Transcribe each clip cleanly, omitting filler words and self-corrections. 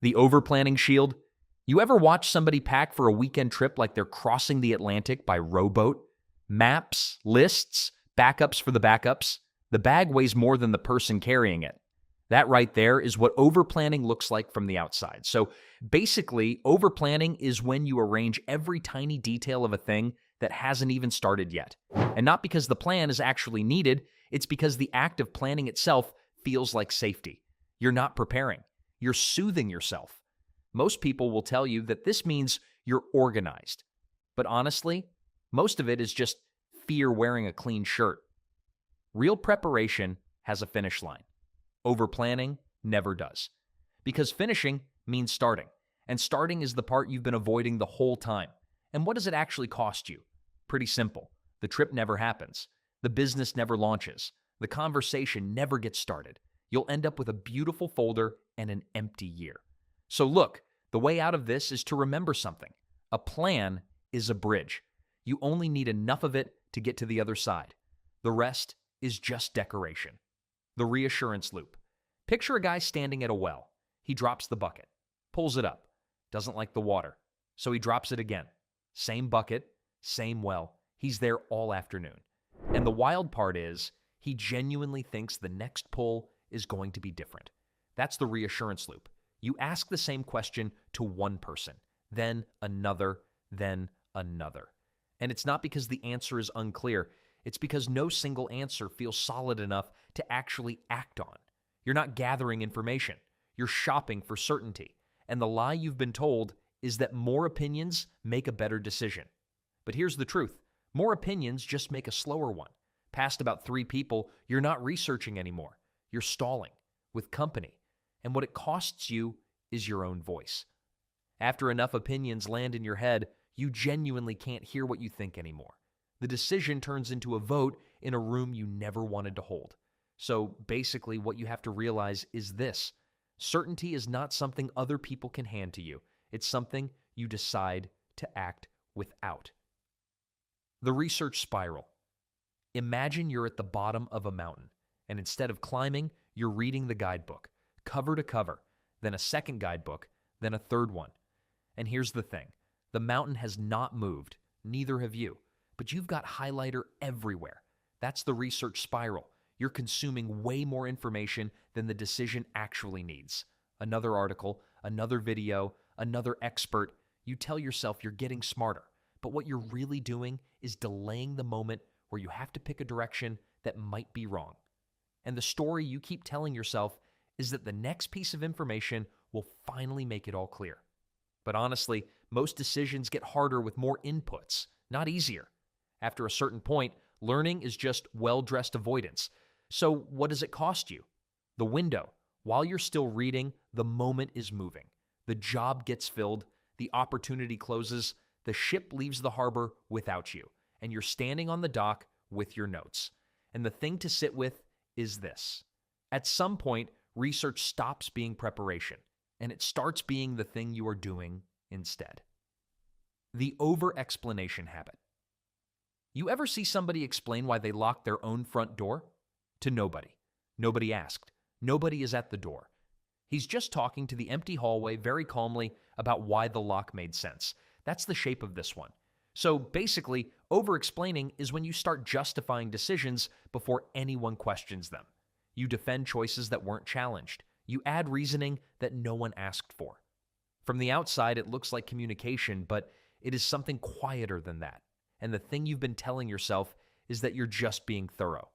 The over-planning shield. You ever watch somebody pack for a weekend trip like they're crossing the Atlantic by rowboat? Maps, lists, backups for the backups. The bag weighs more than the person carrying it. That right there is what over-planning looks like from the outside. So basically, over-planning is when you arrange every tiny detail of a thing that hasn't even started yet. And not because the plan is actually needed, it's because the act of planning itself feels like safety. You're not preparing. You're soothing yourself. Most people will tell you that this means you're organized. But honestly, most of it is just fear wearing a clean shirt. Real preparation has a finish line. Over-planning never does. Because finishing means starting. And starting is the part you've been avoiding the whole time. And what does it actually cost you? Pretty simple. The trip never happens. The business never launches. The conversation never gets started. You'll end up with a beautiful folder and an empty year. So look, the way out of this is to remember something. A plan is a bridge. You only need enough of it to get to the other side. The rest is just decoration. The reassurance loop. Picture a guy standing at a well. He drops the bucket, pulls it up, doesn't like the water, so he drops it again. Same bucket, same well. He's there all afternoon. And the wild part is, he genuinely thinks the next pull is going to be different. That's the reassurance loop. You ask the same question to one person, then another, then another. And it's not because the answer is unclear. It's because no single answer feels solid enough to actually act on. You're not gathering information. You're shopping for certainty. And the lie you've been told is that more opinions make a better decision. But here's the truth. More opinions just make a slower one. Past about 3 people, you're not researching anymore. You're stalling with company. And what it costs you is your own voice. After enough opinions land in your head, you genuinely can't hear what you think anymore. The decision turns into a vote in a room you never wanted to hold. So basically, what you have to realize is this. Certainty is not something other people can hand to you. It's something you decide to act without. The research spiral. Imagine you're at the bottom of a mountain, and instead of climbing, you're reading the guidebook, cover to cover, then a second guidebook, then a third one. And here's the thing. The mountain has not moved, neither have you. But you've got highlighter everywhere. That's the research spiral. You're consuming way more information than the decision actually needs. Another article, another video, another expert. You tell yourself you're getting smarter. But what you're really doing is delaying the moment where you have to pick a direction that might be wrong. And the story you keep telling yourself is that the next piece of information will finally make it all clear. But honestly, most decisions get harder with more inputs, not easier. After a certain point, learning is just well-dressed avoidance. So what does it cost you? The window. While you're still reading, the moment is moving. The job gets filled, the opportunity closes, the ship leaves the harbor without you, and you're standing on the dock with your notes. And the thing to sit with is this. At some point, research stops being preparation, and it starts being the thing you are doing instead. The over-explanation habit. You ever see somebody explain why they locked their own front door? To nobody. Nobody asked. Nobody is at the door. He's just talking to the empty hallway very calmly about why the lock made sense. That's the shape of this one. So basically, over-explaining is when you start justifying decisions before anyone questions them. You defend choices that weren't challenged. You add reasoning that no one asked for. From the outside, it looks like communication, but it is something quieter than that. And the thing you've been telling yourself is that you're just being thorough.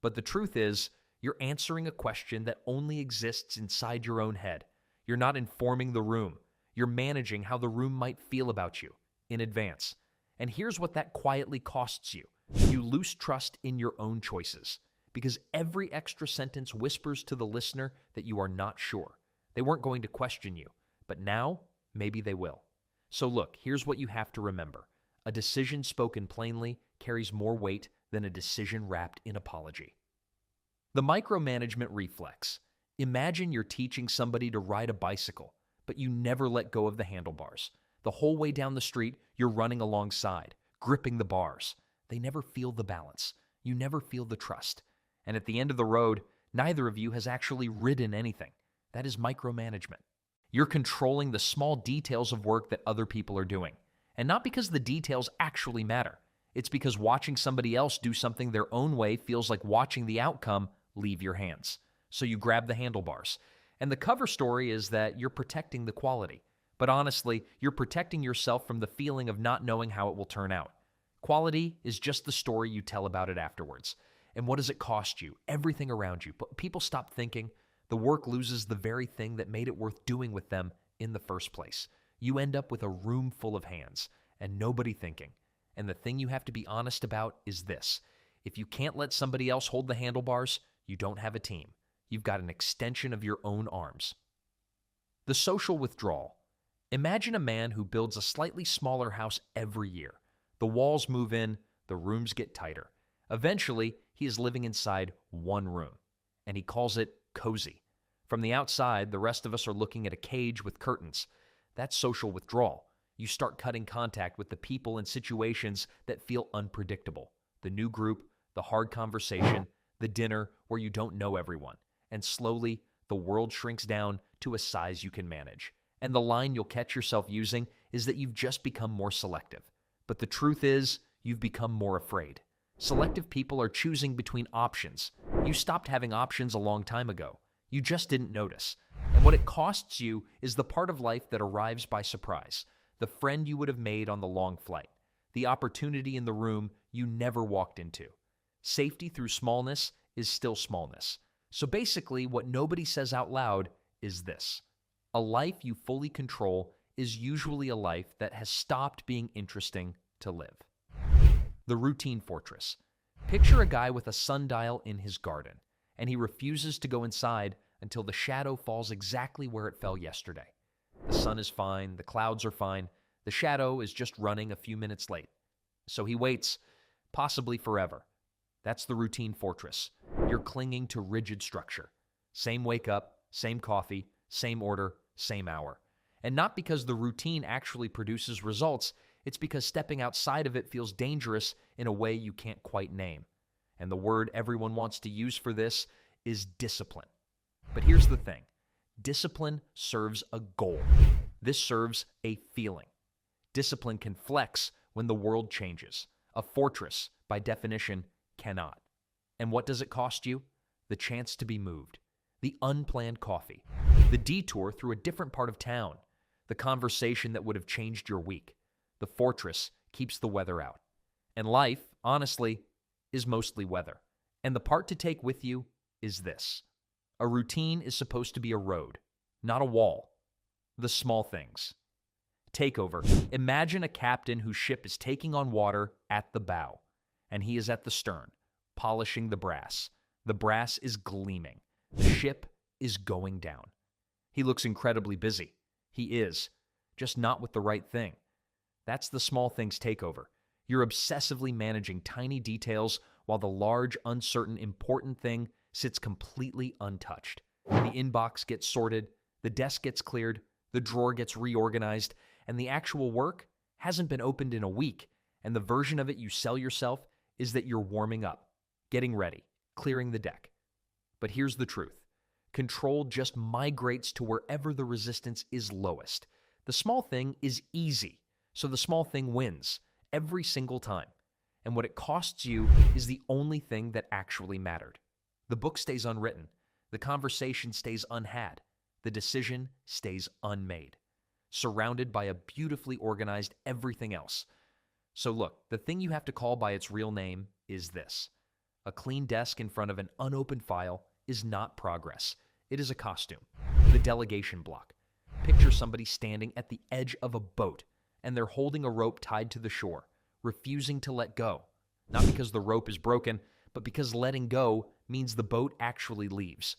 But the truth is, you're answering a question that only exists inside your own head. You're not informing the room. You're managing how the room might feel about you in advance. And here's what that quietly costs you. You lose trust in your own choices because every extra sentence whispers to the listener that you are not sure. They weren't going to question you, but now maybe they will. So look, here's what you have to remember. A decision spoken plainly carries more weight than a decision wrapped in apology. The micromanagement reflex. Imagine you're teaching somebody to ride a bicycle, but you never let go of the handlebars. The whole way down the street, you're running alongside, gripping the bars. They never feel the balance. You never feel the trust. And at the end of the road, neither of you has actually ridden anything. That is micromanagement. You're controlling the small details of work that other people are doing. And not because the details actually matter. It's because watching somebody else do something their own way feels like watching the outcome leave your hands. So you grab the handlebars. And the cover story is that you're protecting the quality. But honestly, you're protecting yourself from the feeling of not knowing how it will turn out. Quality is just the story you tell about it afterwards. And what does it cost you? Everything around you. But people stop thinking. The work loses the very thing that made it worth doing with them in the first place. You end up with a room full of hands and nobody thinking. And the thing you have to be honest about is this. If you can't let somebody else hold the handlebars, you don't have a team. You've got an extension of your own arms. The social withdrawal. Imagine a man who builds a slightly smaller house every year. The walls move in, the rooms get tighter. Eventually, he is living inside one room, and he calls it cozy. From the outside, the rest of us are looking at a cage with curtains. That's social withdrawal. You start cutting contact with the people and situations that feel unpredictable. The new group, the hard conversation, the dinner where you don't know everyone. And slowly, the world shrinks down to a size you can manage. And the line you'll catch yourself using is that you've just become more selective. But the truth is, you've become more afraid. Selective people are choosing between options. You stopped having options a long time ago. You just didn't notice. And what it costs you is the part of life that arrives by surprise. The friend you would have made on the long flight. The opportunity in the room you never walked into. Safety through smallness is still smallness. So basically, what nobody says out loud is this. A life you fully control is usually a life that has stopped being interesting to live. The routine fortress. Picture a guy with a sundial in his garden, and he refuses to go inside until the shadow falls exactly where it fell yesterday. The sun is fine, the clouds are fine, the shadow is just running a few minutes late. So he waits, possibly forever. That's the routine fortress. You're clinging to rigid structure. Same wake up, same coffee, same order, same hour. And not because the routine actually produces results, it's because stepping outside of it feels dangerous in a way you can't quite name. And the word everyone wants to use for this is discipline. But here's the thing. Discipline serves a goal. This serves a feeling. Discipline can flex when the world changes. A fortress, by definition, cannot. And what does it cost you? The chance to be moved. The unplanned coffee. The detour through a different part of town. The conversation that would have changed your week. The fortress keeps the weather out. And life, honestly, is mostly weather. And the part to take with you is this. A routine is supposed to be a road, not a wall. The small things. Takeover. Imagine a captain whose ship is taking on water at the bow, and he is at the stern, polishing the brass. The brass is gleaming. The ship is going down. He looks incredibly busy. He is, just not with the right thing. That's the small things takeover. You're obsessively managing tiny details while the large, uncertain, important thing sits completely untouched. The inbox gets sorted, the desk gets cleared, the drawer gets reorganized, and the actual work hasn't been opened in a week, and the version of it you sell yourself is that you're warming up, getting ready, clearing the deck. But here's the truth. Control just migrates to wherever the resistance is lowest. The small thing is easy, so the small thing wins every single time. And what it costs you is the only thing that actually mattered. The book stays unwritten. The conversation stays unhad. The decision stays unmade, surrounded by a beautifully organized everything else. So look, the thing you have to call by its real name is this. A clean desk in front of an unopened file is not progress. It is a costume. The delegation block. Picture somebody standing at the edge of a boat, and they're holding a rope tied to the shore, refusing to let go. Not because the rope is broken, but because letting go means the boat actually leaves.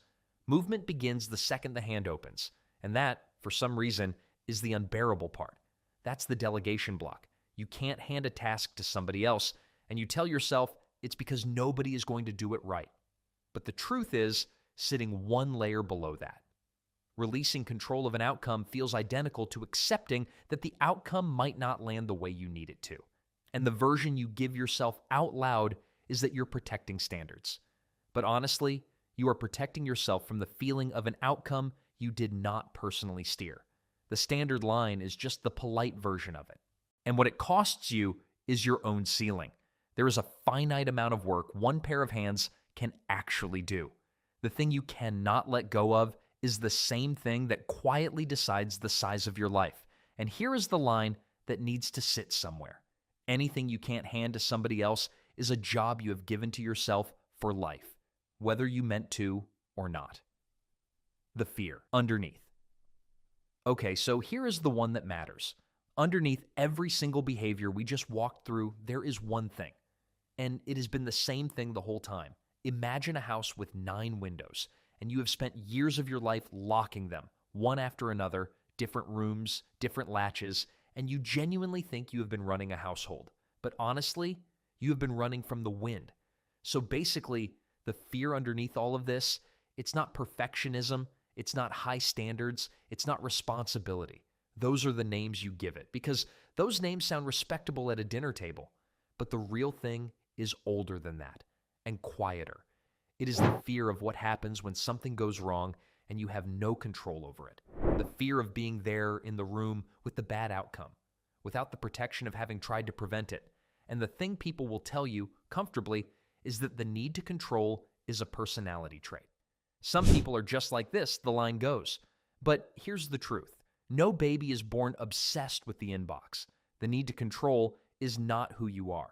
Movement begins the second the hand opens, and that, for some reason, is the unbearable part. That's the delegation block. You can't hand a task to somebody else, and you tell yourself it's because nobody is going to do it right. But the truth is, sitting one layer below that. Releasing control of an outcome feels identical to accepting that the outcome might not land the way you need it to. And the version you give yourself out loud is that you're protecting standards. But honestly, you are protecting yourself from the feeling of an outcome you did not personally steer. The standard line is just the polite version of it. And what it costs you is your own ceiling. There is a finite amount of work one pair of hands can actually do. The thing you cannot let go of is the same thing that quietly decides the size of your life. And here is the line that needs to sit somewhere. Anything you can't hand to somebody else is a job you have given to yourself for life, whether you meant to or not. The fear underneath. Okay, so here is the one that matters. Underneath every single behavior we just walked through, there is one thing. And it has been the same thing the whole time. Imagine a house with 9 windows, and you have spent years of your life locking them, one after another, different rooms, different latches, and you genuinely think you have been running a household. But honestly, you have been running from the wind. So basically, the fear underneath all of this, it's not perfectionism, it's not high standards, it's not responsibility. Those are the names you give it, because those names sound respectable at a dinner table. But the real thing is older than that, and quieter. It is the fear of what happens when something goes wrong and you have no control over it. The fear of being there in the room with the bad outcome, without the protection of having tried to prevent it. And the thing people will tell you comfortably is that the need to control is a personality trait. Some people are just like this, the line goes. But here's the truth. No baby is born obsessed with the inbox. The need to control is not who you are.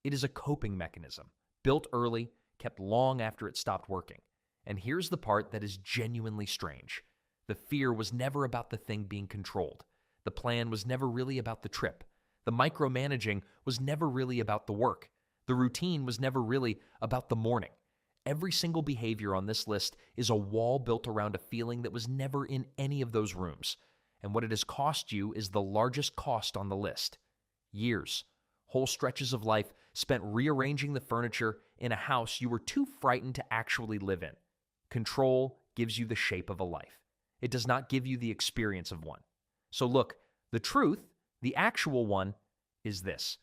It is a coping mechanism, built early, kept long after it stopped working. And here's the part that is genuinely strange. The fear was never about the thing being controlled. The plan was never really about the trip. The micromanaging was never really about the work. The routine was never really about the morning. Every single behavior on this list is a wall built around a feeling that was never in any of those rooms. And what it has cost you is the largest cost on the list. Years. Whole stretches of life spent rearranging the furniture in a house you were too frightened to actually live in. Control gives you the shape of a life. It does not give you the experience of one. So look, the truth, the actual one, is this.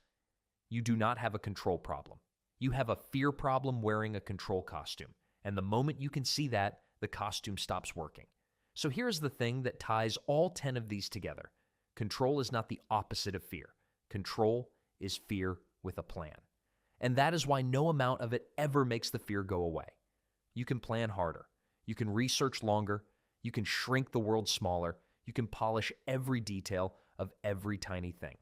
You do not have a control problem. You have a fear problem wearing a control costume. And the moment you can see that, the costume stops working. So here's the thing that ties all 10 of these together. Control is not the opposite of fear. Control is fear with a plan. And that is why no amount of it ever makes the fear go away. You can plan harder. You can research longer. You can shrink the world smaller. You can polish every detail of every tiny thing.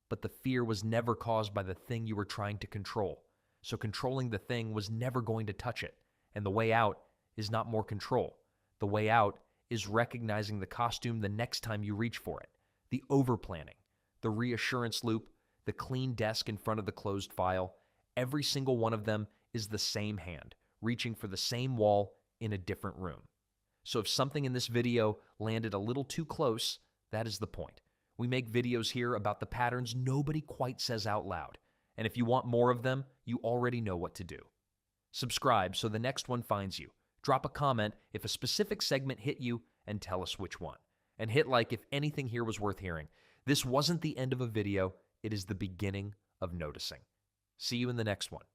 But the fear was never caused by the thing you were trying to control. So controlling the thing was never going to touch it. And the way out is not more control. The way out is recognizing the costume the next time you reach for it. The overplanning, the reassurance loop, the clean desk in front of the closed file, every single one of them is the same hand, reaching for the same wall in a different room. So if something in this video landed a little too close, that is the point. We make videos here about the patterns nobody quite says out loud. And if you want more of them, you already know what to do. Subscribe so the next one finds you. Drop a comment if a specific segment hit you and tell us which one. And hit like if anything here was worth hearing. This wasn't the end of a video, it is the beginning of noticing. See you in the next one.